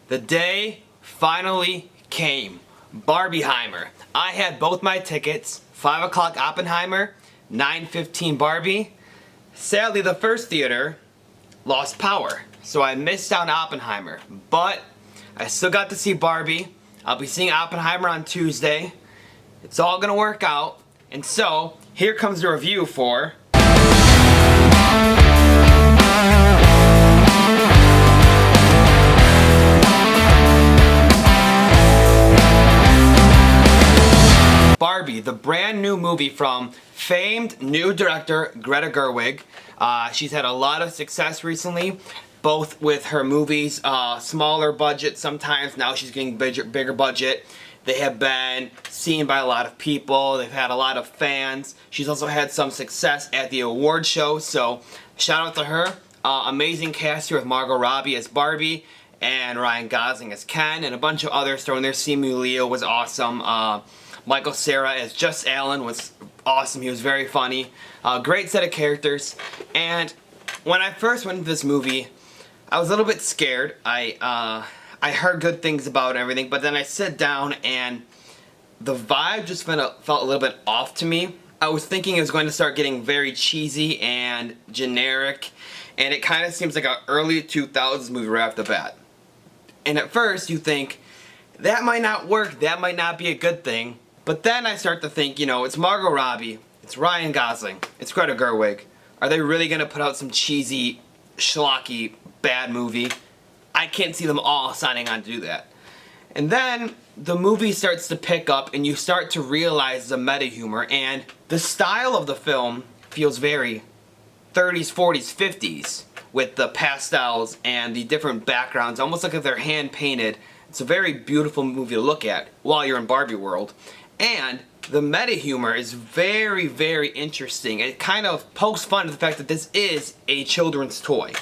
The day finally came. Barbieheimer. I had both my tickets. 5 o'clock Oppenheimer, 9:15 Barbie. Sadly, the first theater lost power, so I missed out on Oppenheimer. But I still got to see Barbie. I'll be seeing Oppenheimer on Tuesday. It's all gonna work out. And so, here comes the review for Barbie, the brand new movie from famed new director Greta Gerwig. She's had a lot of success recently, both with her movies, smaller budget sometimes. Now she's getting bigger budget. They have been seen by a lot of people. They've had a lot of fans. She's also had some success at the award show, so shout out to her. Amazing cast here with Margot Robbie as Barbie and Ryan Gosling as Ken, and a bunch of others thrown there. Simu Leo was awesome. Michael Cera as just Allan was awesome. He was very funny. Great set of characters. And when I first went into this movie, I was a little bit scared. I heard good things about it and everything, but then I sat down and the vibe just felt a little bit off to me. I was thinking it was going to start getting very cheesy and generic, and it kind of seems like an early 2000s movie right off the bat. And at first you think, that might not work, that might not be a good thing. But then I start to think, it's Margot Robbie, it's Ryan Gosling, it's Greta Gerwig. Are they really going to put out some cheesy, schlocky, bad movie? I can't see them all signing on to do that. And then the movie starts to pick up and you start to realize the meta humor, and the style of the film feels very 30s, 40s, 50s with the pastels and the different backgrounds, almost like if they're hand painted. It's a very beautiful movie to look at while you're in Barbie world. And the meta humor is very, very interesting. It kind of pokes fun at the fact that this is a children's toy.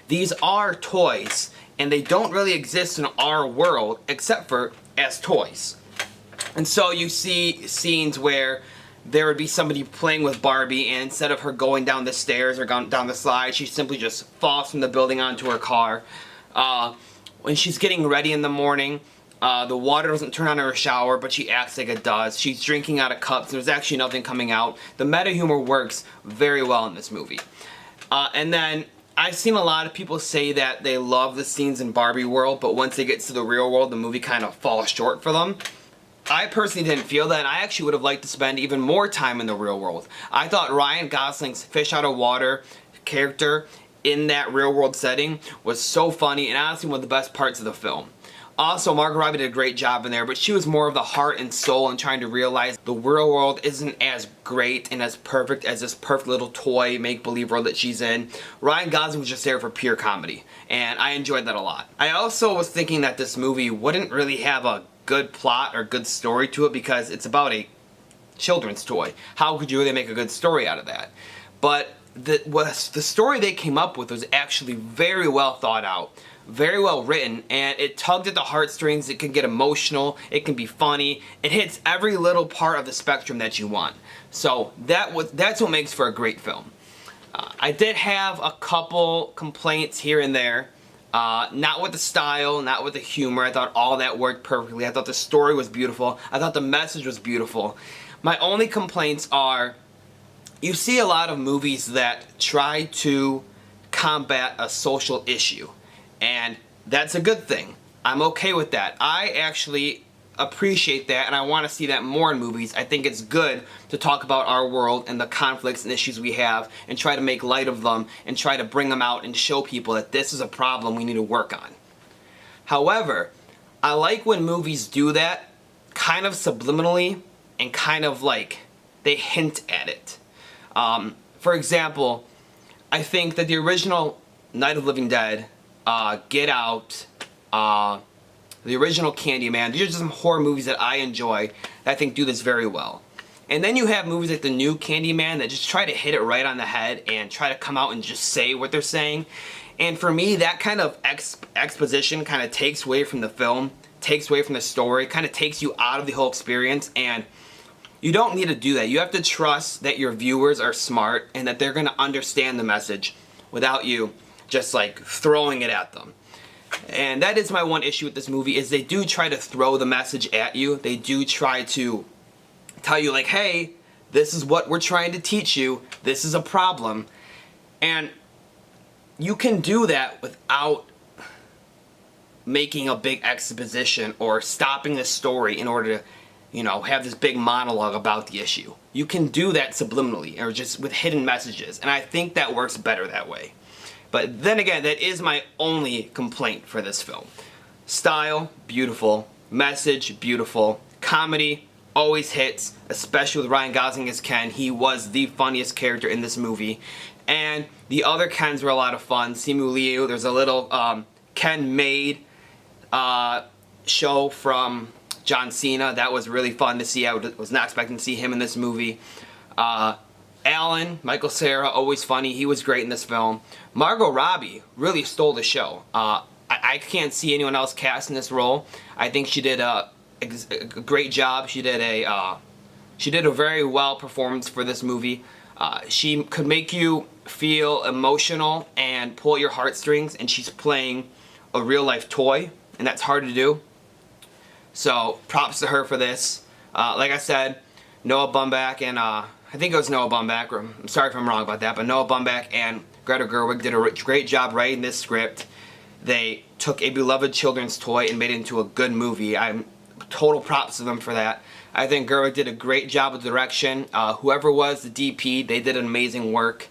These are toys, and they don't really exist in our world except for as toys. And so you see scenes where there would be somebody playing with Barbie, and instead of her going down the stairs or going down the slide, she simply just falls from the building onto her car. When she's getting ready in the morning, the water doesn't turn on in her shower, but she acts like it does. She's drinking out of cups. There's actually nothing coming out. The meta humor works very well in this movie. And then I've seen a lot of people say that they love the scenes in Barbie world, but once they get to the real world, the movie kind of falls short for them. I personally didn't feel that, and I actually would have liked to spend even more time in the real world. I thought Ryan Gosling's fish out of water character in that real world setting was so funny, and honestly one of the best parts of the film. Also, Margot Robbie did a great job in there, but she was more of the heart and soul in trying to realize the real world isn't as great and as perfect as this perfect little toy make-believe world that she's in. Ryan Gosling was just there for pure comedy, and I enjoyed that a lot. I also was thinking that this movie wouldn't really have a good plot or good story to it because it's about a children's toy. How could you really make a good story out of that? But the story they came up with was actually very well thought out, very well written, and it tugged at the heartstrings. It can get emotional, it can be funny, it hits every little part of the spectrum that you want. So that's what makes for a great film. I did have a couple complaints here and there. Not with the style, not with the humor. I thought all that worked perfectly. I thought the story was beautiful. I thought the message was beautiful. My only complaints are, you see a lot of movies that try to combat a social issue, and that's a good thing. I'm okay with that. I actually appreciate that, and I want to see that more in movies. I think it's good to talk about our world and the conflicts and issues we have and try to make light of them and try to bring them out and show people that this is a problem we need to work on. However, I like when movies do that kind of subliminally and kind of like they hint at it. For example, I think that the original Night of the Living Dead, Get Out, the original Candyman, these are just some horror movies that I enjoy that I think do this very well. And then you have movies like the new Candyman that just try to hit it right on the head and try to come out and just say what they're saying. And for me, that kind of exposition kind of takes away from the film, takes away from the story, kind of takes you out of the whole experience, and you don't need to do that. You have to trust that your viewers are smart and that they're going to understand the message without you just like throwing it at them. And that is my one issue with this movie, is they do try to throw the message at you. They do try to tell you, like, hey, this is what we're trying to teach you. This is a problem. And you can do that without making a big exposition or stopping the story in order to, you know, have this big monologue about the issue. You can do that subliminally or just with hidden messages. And I think that works better that way. But then again, that is my only complaint for this film. Style, beautiful. Message, beautiful. Comedy, always hits, especially with Ryan Gosling as Ken. He was the funniest character in this movie. And the other Kens were a lot of fun. Simu Liu, there's a little Ken Made show from John Cena. That was really fun to see. I was not expecting to see him in this movie. Allan, Michael Cera, always funny. He was great in this film. Margot Robbie really stole the show. I can't see anyone else cast in this role. I think she did a great job. She did a very well performance for this movie. She could make you feel emotional and pull at your heartstrings, and she's playing a real life toy, and that's hard to do. So props to her for this. Like I said, Noah Baumbach and I think it was Noah Baumbach, or I'm sorry if I'm wrong about that, but Noah Baumbach and Greta Gerwig did a great job writing this script. They took a beloved children's toy and made it into a good movie. I'm total props to them for that. I think Gerwig did a great job with direction. Whoever was the DP, they did an amazing work.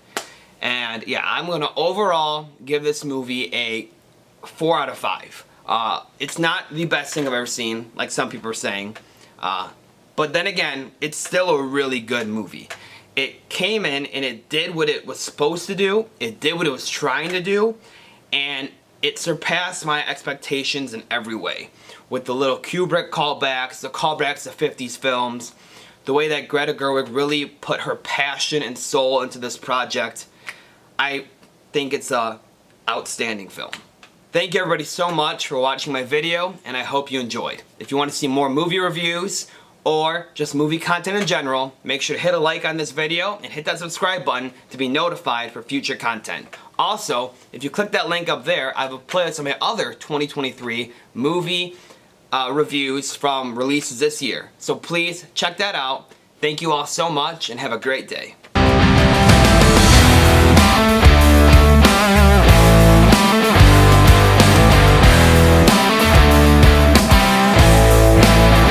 And yeah, I'm going to overall give this movie a 4 out of 5. It's not the best thing I've ever seen, like some people are saying. But then again, it's still a really good movie. It came in and it did what it was supposed to do. It did what it was trying to do. And it surpassed my expectations in every way. With the little Kubrick callbacks, the callbacks to 50s films, the way that Greta Gerwig really put her passion and soul into this project, I think it's a outstanding film. Thank you everybody so much for watching my video, and I hope you enjoyed. If you want to see more movie reviews, or just movie content in general, make sure to hit a like on this video and hit that subscribe button to be notified for future content. Also, if you click that link up there, I have a playlist of my other 2023 movie reviews from releases this year. So please check that out. Thank you all so much and have a great day.